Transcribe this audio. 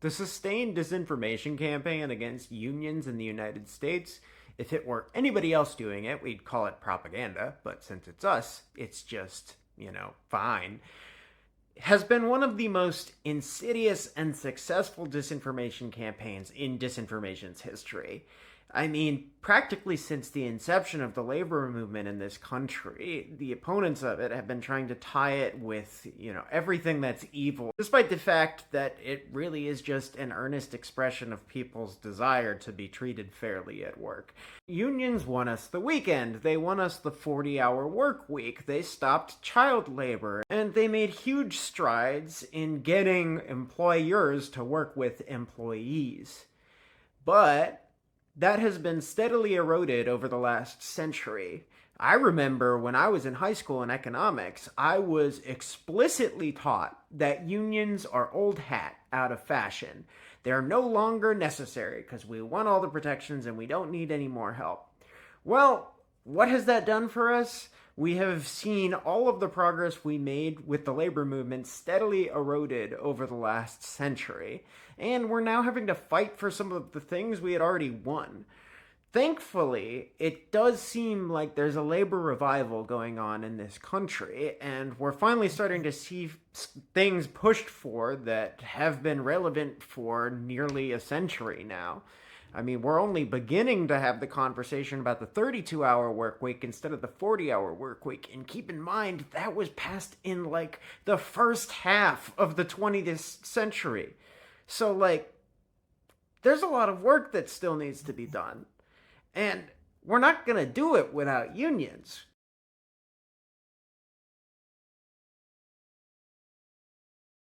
The sustained disinformation campaign against unions in the United States, if it were anybody else doing it, we'd call it propaganda, but since it's us, it's just, fine, has been one of the most insidious and successful disinformation campaigns in disinformation's history. I mean, practically since the inception of the labor movement in this country, the opponents of it have been trying to tie it with, everything that's evil, despite the fact that it really is just an earnest expression of people's desire to be treated fairly at work. Unions won us the weekend, they won us the 40-hour work week, they stopped child labor, and they made huge strides in getting employers to work with employees. But that has been steadily eroded over the last century. I remember when I was in high school in economics, I was explicitly taught that unions are old hat, out of fashion. They're no longer necessary because we want all the protections and we don't need any more help. Well, what has that done for us? We have seen all of the progress we made with the labor movement steadily eroded over the last century, and we're now having to fight for some of the things we had already won. Thankfully, it does seem like there's a labor revival going on in this country, and we're finally starting to see things pushed for that have been relevant for nearly a century now. I mean, we're only beginning to have the conversation about the 32-hour work week instead of the 40-hour work week. And keep in mind, that was passed in, the first half of the 20th century. So, there's a lot of work that still needs to be done. And we're not going to do it without unions.